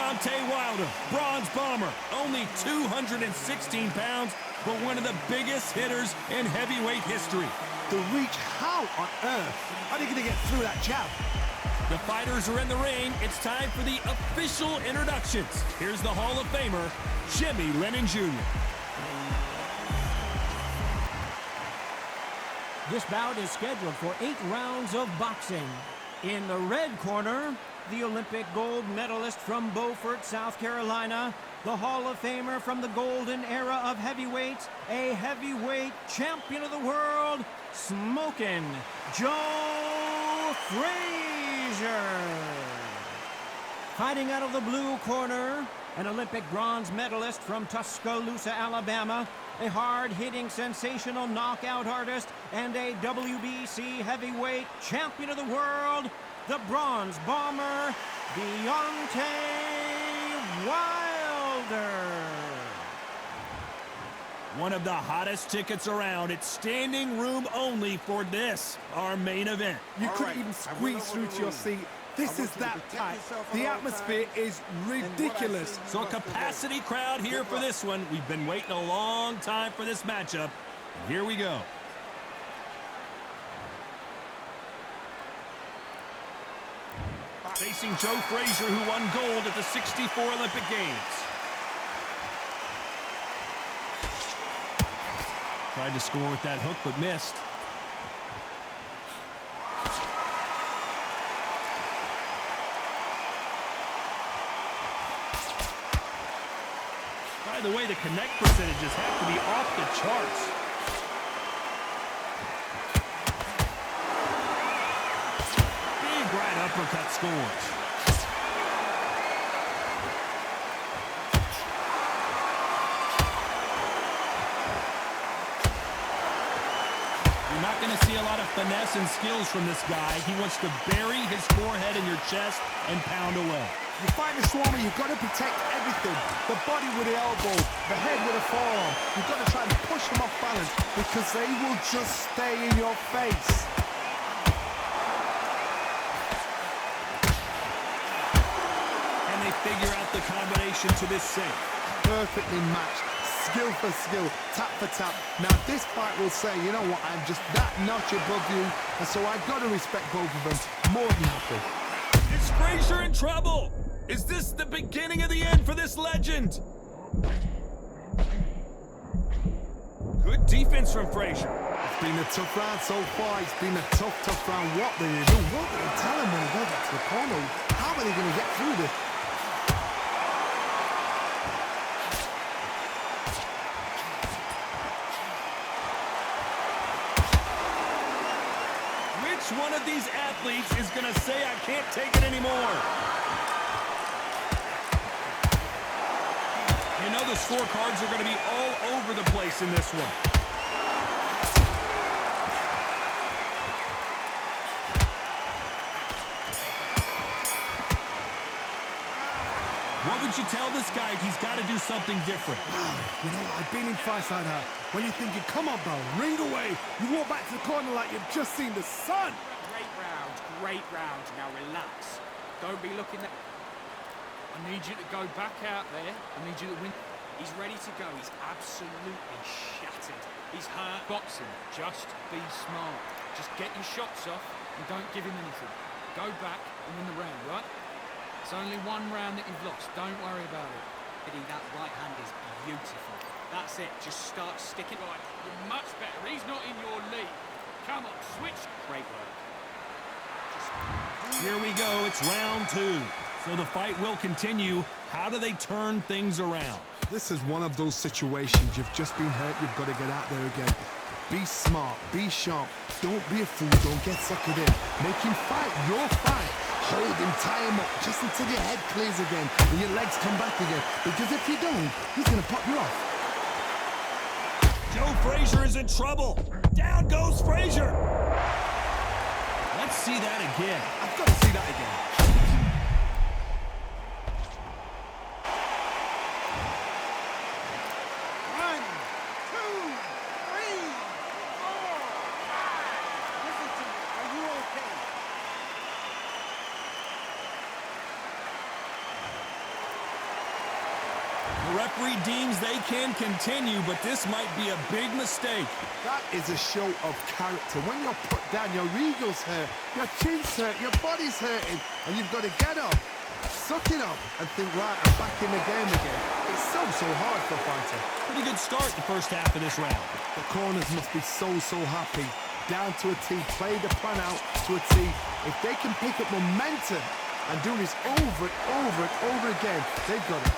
Deontay Wilder, bronze bomber, only 216 pounds, but one of the biggest hitters in heavyweight history. The reach, how on earth are they going to get through that jab? The fighters are in the ring. It's time for the official introductions. Here's the Hall of Famer, Jimmy Lennon Jr. This bout is scheduled for 8 rounds of boxing. In the red corner, the Olympic gold medalist from Beaufort, South Carolina, the Hall of Famer from the golden era of heavyweights, a heavyweight champion of the world, Smokin' Joe Frazier. Fighting out of the blue corner, an Olympic bronze medalist from Tuscaloosa, Alabama, a hard-hitting, sensational knockout artist, and a WBC heavyweight champion of the world, the bronze bomber, Deontay Wilder. One of the hottest tickets around. It's standing room only for this, our main event. You couldn't even squeeze through to your seat. This is that tight. The atmosphere is ridiculous. So a capacity crowd here for this one. We've been waiting a long time for this matchup. And here we go. Facing Joe Frazier, who won gold at the '64 Olympic Games. Tried to score with that hook, but missed. By the way, the connect percentages have to be off the charts. Big right uppercut scores. You're not going to see a lot of finesse and skills from this guy. He wants to bury his forehead in your chest and pound away. You fight the Swami, you've got to protect everything. The body with the elbow, the head with the forearm. You've got to try and push them off balance because they will just stay in your face. And they figure out the combination to this save. Perfectly matched, skill for skill, tap for tap. Now this fight will say, you know what, I'm just that notch above you, and so I've got to respect both of them more than happy. Is Frazier in trouble? Is this the beginning of the end for this legend? Good defense from Frazier. It's been a tough round so far. It's been a tough round. What do they do? What do they tell him when they go back to the corner? How are they going to get through this? Which one of these athletes is going to say, I can't take it anymore? You know the scorecards are going to be all over the place in this one. What would you tell this guy? He's got to do something different. You know, I've been in fights like that. When you're thinking, come on, bro, ring away. You walk back to the corner like you've just seen the sun. Great round, great round. Now relax. Don't be looking at... I need you to go back out there. I need you to win. He's ready to go. He's absolutely shattered. He's hurt. Boxing. Just be smart. Just get your shots off and don't give him anything. Go back and win the round, right? It's only one round that you've lost. Don't worry about it. Eddie, that right hand is beautiful. That's it. Just start sticking. Right. You're much better. He's not in your league. Come on, switch. Great work. Here we go. It's round 2. So the fight will continue. How do they turn things around? This is one of those situations. You've just been hurt. You've got to get out there again. Be smart. Be sharp. Don't be a fool. Don't get suckered in. Make him fight your fight. Hold him, tie him up, just until your head clears again and your legs come back again. Because if you don't, he's going to pop you off. Joe Frazier is in trouble. Down goes Frazier. Let's see that again. I've got to see that again. referee deems they can continue, but this might be a big mistake. That is a show of character. When you're put down, your ego's hurt, your chin's hurt, your body's hurting, and you've got to get up, suck it up, and think, right, I'm back in the game again. It's so hard for a fighter. Pretty good start the first half of this round. The corners must be so happy. Down to a T, play the plan out to a T. If they can pick up momentum and do this over and over again, they've got it.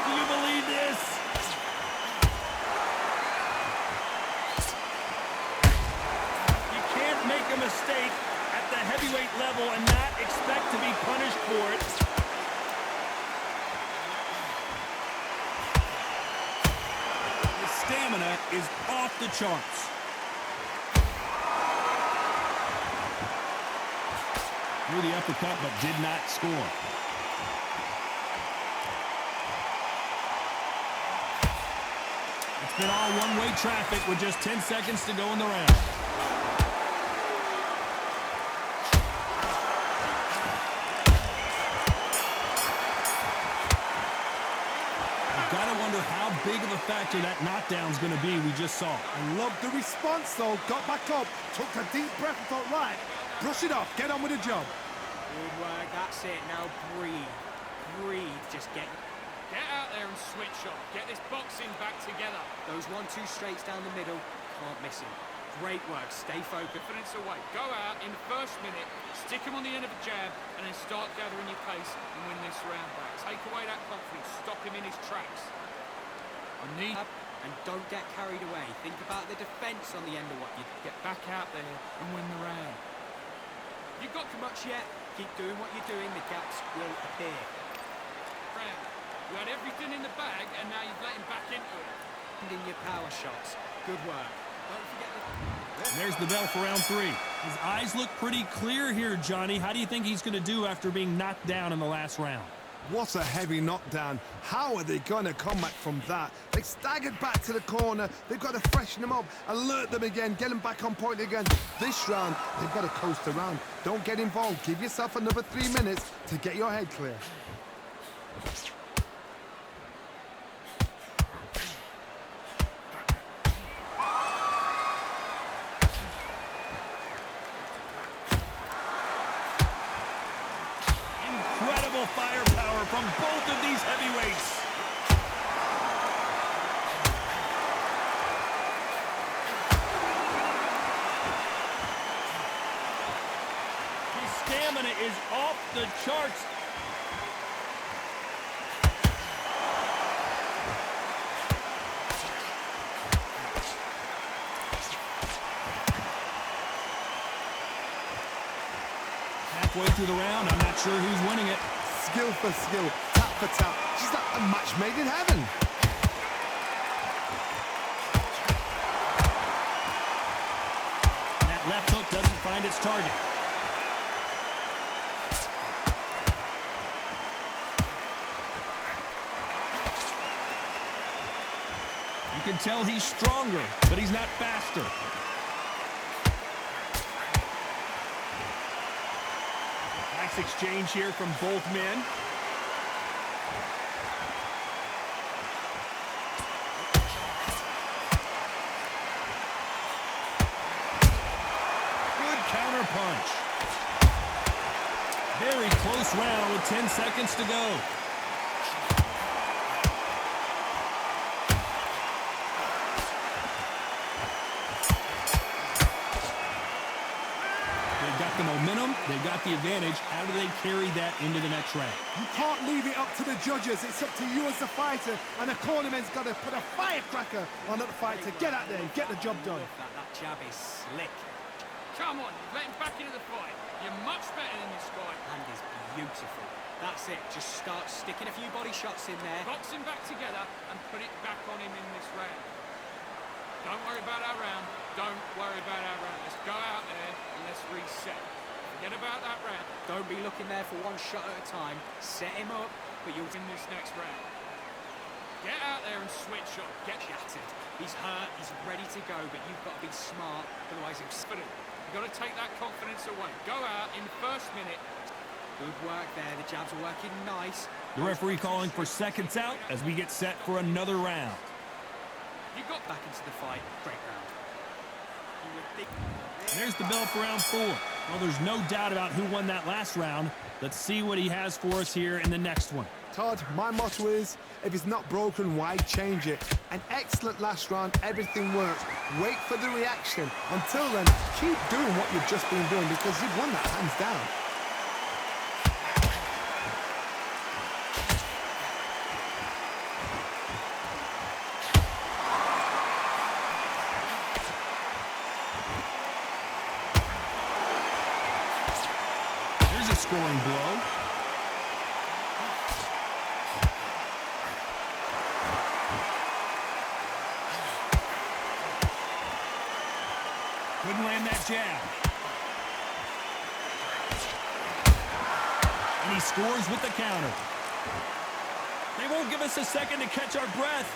Do you believe this? You can't make a mistake at the heavyweight level and not expect to be punished for it. His stamina is off the charts. Threw the uppercut but did not score. It's been all one-way traffic with just 10 seconds to go in the round. Gotta wonder how big of a factor that knockdown's gonna be we just saw. I love the response though, got back up, took a deep breath and thought, right, brush it off, get on with the job. Good work, that's it. Now breathe. Breathe, just get Get out there and switch off. Get this boxing back together. those 1-2 straights down the middle. Can't miss him. Great work, stay focused. Confidence away. Go out in the first minute, stick him on the end of a jab, and then start gathering your pace and win this round back. Take away that confidence. Stop him in his tracks. And don't get carried away. Think about the defence on the end of what you Get back out there and win the round. You've got too much yet. Keep doing what you're doing. The gaps will appear. Round. You had everything in the bag, and now you've let him back into it. And in your power shots. Good work. Don't forget the... And there's the bell for round 3. His eyes look pretty clear here, Johnny. How do you think he's going to do after being knocked down in the last round? What a heavy knockdown. How are they going to come back from that? They staggered back to the corner. They've got to freshen them up, alert them again, get them back on point again. This round, they've got to coast around. Don't get involved. Give yourself another 3 minutes to get your head clear. Incredible firepower from both of these heavyweights. His stamina is off the charts. Halfway through the round, I'm not sure who's winning it. Skill for skill, tap for tap. She's like a match made in heaven. That left hook doesn't find its target. You can tell he's stronger, but he's not faster. Nice exchange here from both men. Good counter punch. Very close round with 10 seconds to go. They've got the momentum, they've got the advantage. How do they carry that into the next round? You can't leave it up to the judges. It's up to you as the fighter, and the cornerman's got to put a firecracker on that fight to get out there and get the job done. That jab is slick. Come on, let him back into the fight. You're much better than this guy. Hand is beautiful. That's it. Just start sticking a few body shots in there. Box him back together and put it back on him in this round. Don't worry about our round. Don't worry about our round. Let's go out there and let's reset. Forget about that round. Don't be looking there for one shot at a time. Set him up, but you'll In this next round. Get out there and switch off. Get shattered. He's hurt, he's ready to go, but you've got to be smart, otherwise he'll spin it. You've got to take that confidence away. Go out in the first minute. Good work there. The jabs are working nice. The referee calling for seconds out as we get set for another round. You got back into the fight. Great round. You would think... There's the bell for round 4. Well, there's no doubt about who won that last round. Let's see what he has for us here in the next one. Todd, my motto is, if it's not broken, why change it? An excellent last round, everything works. Wait for the reaction. Until then, keep doing what you've just been doing because you've won that hands down. There's a scoring blow. Couldn't land that jab. And he scores with the counter. They won't give us a second to catch our breath.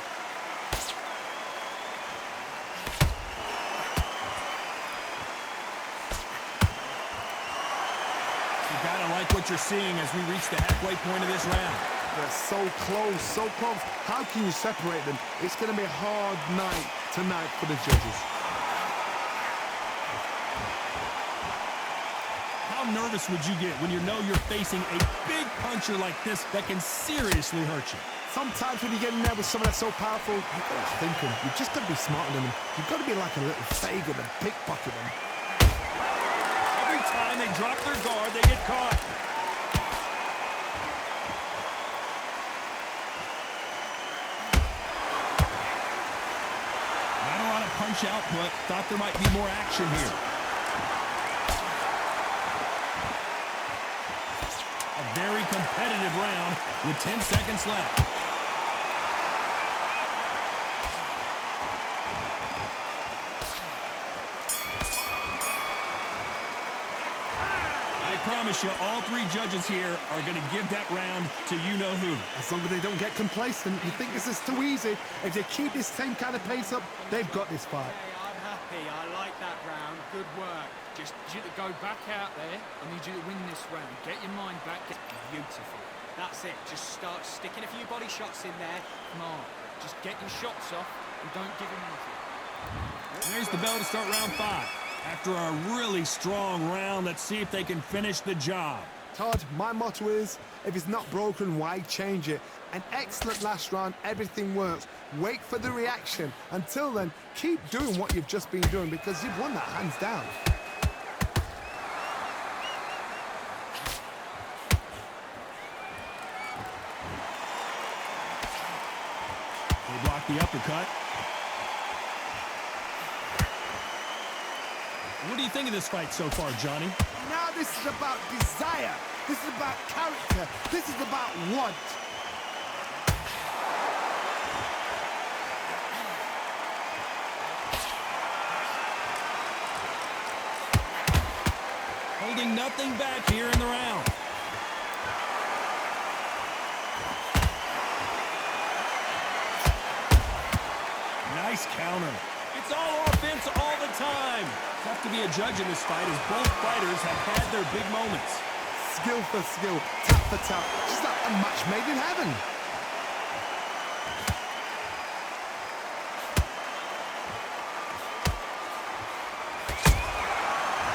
You gotta like what you're seeing as we reach the halfway point of this round. They're so close, so close. How can you separate them? It's going to be a hard night tonight for the judges. How nervous would you get when you know you're facing a big puncher like this that can seriously hurt you? Sometimes when you get in there with someone that's so powerful, you've got to think them. You've just got to be smarter than them. You've got to be like a little Fagin and pickpocket them. Every time they drop their guard, they get caught. Not a lot of punch output. Thought there might be more action here. A very competitive round with 10 seconds left. I promise you, all 3 judges here are going to give that round to you-know-who. As long as they don't get complacent, you think this is too easy. If they keep this same kind of pace up, they've got this fight. Hey, I'm happy. I like that round. Good work. Just need you to go back out there. I need you to win this round. Get your mind back. It's beautiful. That's it. Just start sticking a few body shots in there. Come on. Just get your shots off and don't give him anything. There's the bell to start round 5. After a really strong round, let's see if they can finish the job. Todd, my motto is, if it's not broken, why change it? An excellent last round, everything works. Wait for the reaction. Until then, keep doing what you've just been doing because you've won that hands down. They block the uppercut. What do you think of this fight so far, Johnny? Now this is about desire. This is about character. This is about want. Holding nothing back here in the round. Nice counter. It's all offense all the time. Tough to be a judge in this fight as both fighters have had their big moments. Skill for skill, tap for tap. Just like a match made in heaven.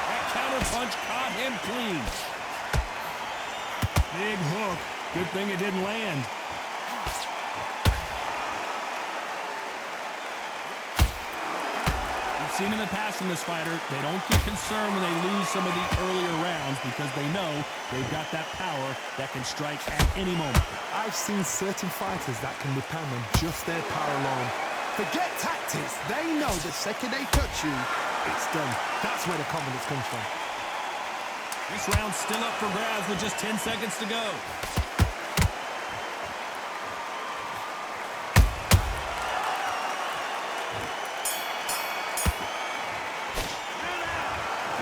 That counter punch caught him clean. Big hook. Good thing it didn't land. Seen in the past from this fighter, they don't get concerned when they lose some of the earlier rounds because they know they've got that power that can strike at any moment. I've seen certain fighters that can depend on just their power alone. Forget tactics. They know the second they touch you, it's done. That's where the confidence comes from. This round's still up for grabs with just 10 seconds to go.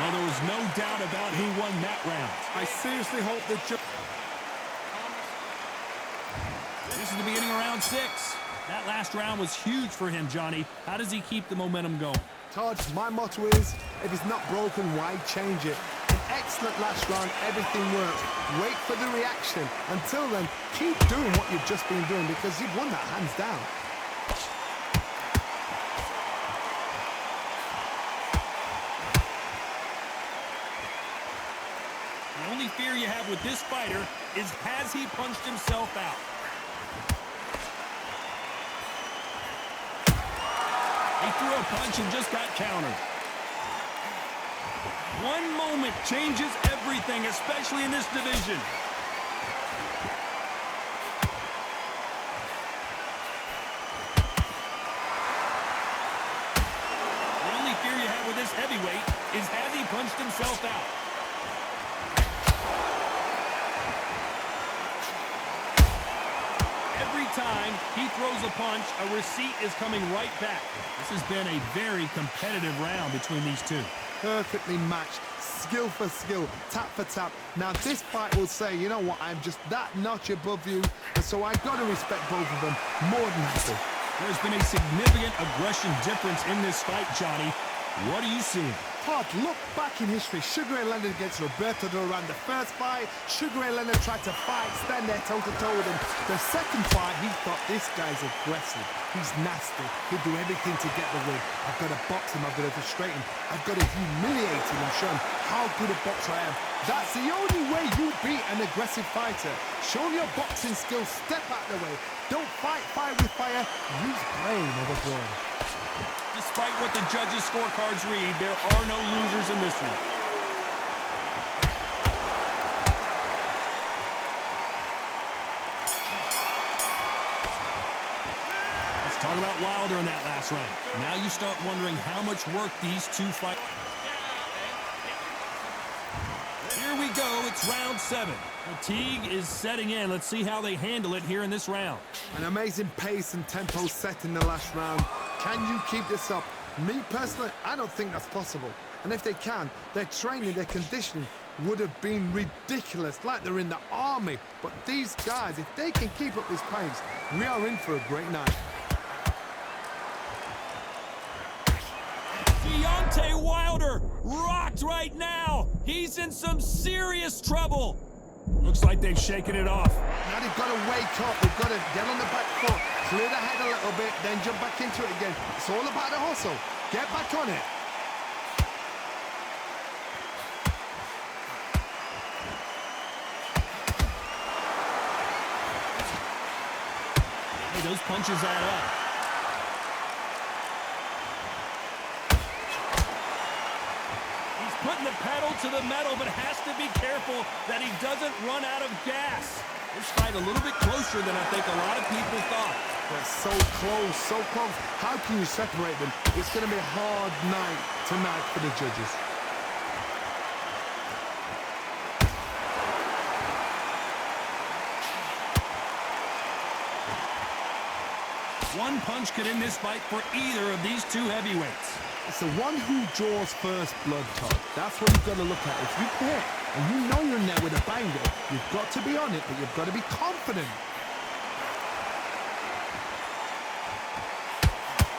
Well, there was no doubt about who won that round. I seriously hope that This is the beginning of round 6. That last round was huge for him, Johnny. How does he keep the momentum going? Todd, my motto is, if it's not broken, why change it? An excellent last round. Everything works. Wait for the reaction. Until then, keep doing what you've just been doing because you've won that hands down. The only fear you have with this fighter is, has he punched himself out? He threw a punch and just got countered. One moment changes everything, especially in this division. The only fear you have with this heavyweight is, has he punched himself out? Every time he throws a punch, a receipt is coming right back. This has been a very competitive round between these two. Perfectly matched, skill for skill, tap for tap. Now this fight will say, you know what, I'm just that notch above you, and so I've got to respect both of them more than happy. There's been a significant aggression difference in this fight, Johnny. What are you seeing? Todd, look back in history. Sugar Ray Leonard against Roberto Duran. The first fight, Sugar Ray Leonard tried to fight, stand there toe-to-toe with him. The second fight, he thought, this guy's aggressive. He's nasty. He'll do everything to get the win. I've got to box him. I've got to frustrate him. I've got to humiliate him and show him how good a boxer I am. That's the only way you beat an aggressive fighter. Show your boxing skills. Step out the way. Don't fight fire with fire. Use brain over brawn. Despite what the judges' scorecards read, there are no losers in this one. Let's talk about Wilder in that last round. Now you start wondering how much work these two fight. Here we go, it's round 7. Fatigue is setting in. Let's see how they handle it here in this round. An amazing pace and tempo set in the last round. Can you keep this up? Me personally, I don't think that's possible. And if they can, their training, their conditioning would have been ridiculous, like they're in the army. But these guys, if they can keep up this pace, we are in for a great night. Deontay Wilder rocked right now. He's in some serious trouble. Looks like they've shaken it off. Now they've got to wake up. They've got to get on the back foot, clear the head a little bit, then jump back into it again. It's all about the hustle. Get back on it. Hey, those punches add up. He's putting the pedal to the metal, but has to be careful that he doesn't run out of gas. This fight a little bit closer than I think a lot of people thought. They're so close, so close. How can you separate them? It's going to be a hard night tonight for the judges. One punch could end this fight for either of these two heavyweights. It's the one who draws first blood, Todd. That's what you've got to look at. If you hit and you know you're in there with a banger, you've got to be on it, but you've got to be confident.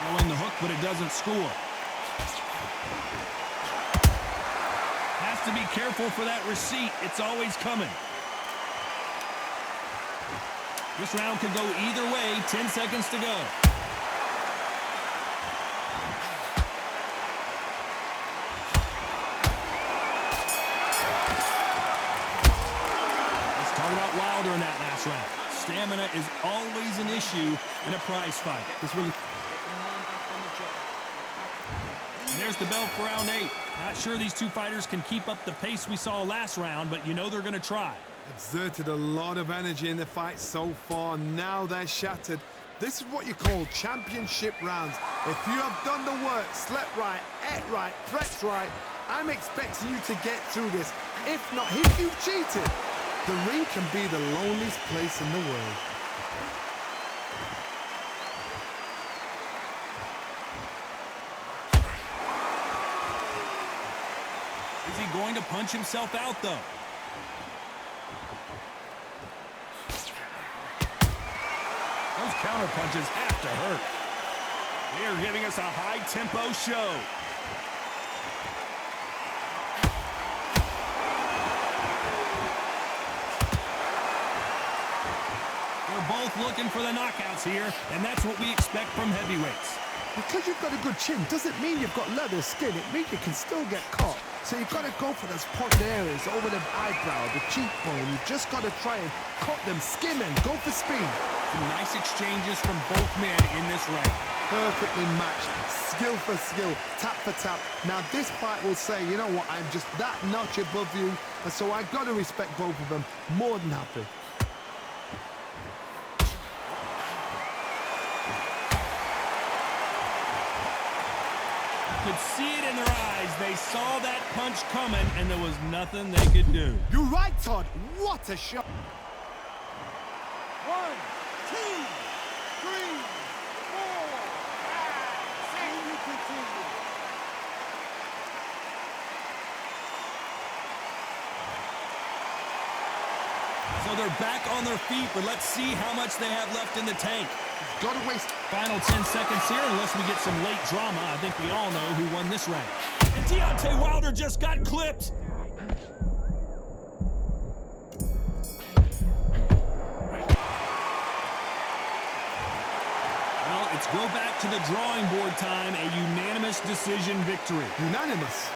Throwing the hook, but it doesn't score. Has to be careful for that receipt. It's always coming. This round could go either way. 10 seconds to go. Let's talk about Wilder in that last round. Stamina is always an issue in a prize fight. It's really... And there's the bell for round 8. Not sure these two fighters can keep up the pace we saw last round, but you know they're going to try. Exerted a lot of energy in the fight so far. Now they're shattered. This is what you call championship rounds. If you have done the work, slept right, ate right, prepped right, I'm expecting you to get through this. If not, if you've cheated, the ring can be the loneliest place in the world. Is he going to punch himself out, though? Those counter punches have to hurt. They are giving us a high-tempo show. They're both looking for the knockouts here, and that's what we expect from heavyweights. Because you've got a good chin doesn't mean you've got leather skin. It means you can still get caught. So you've got to go for those pointed areas over the eyebrow, the cheekbone. You've just got to try and cut them, skim and go for speed. Some nice exchanges from both men in this round. Perfectly matched, skill for skill, tap for tap. Now this fight will say, you know what, I'm just that notch above you, and so I've got to respect both of them. More than happy. Could see it in their eyes. They saw that punch coming, and there was nothing they could do. You're right, Todd. What a shot. 1, 2, 3, 4, 5, 6, you continue. So they're back on their feet, but let's see how much they have left in the tank. Got to waste. Final 10 seconds here, unless we get some late drama. I think we all know who won this round. And Deontay Wilder just got clipped. Well, it's go back to the drawing board time, a unanimous decision victory. Unanimous.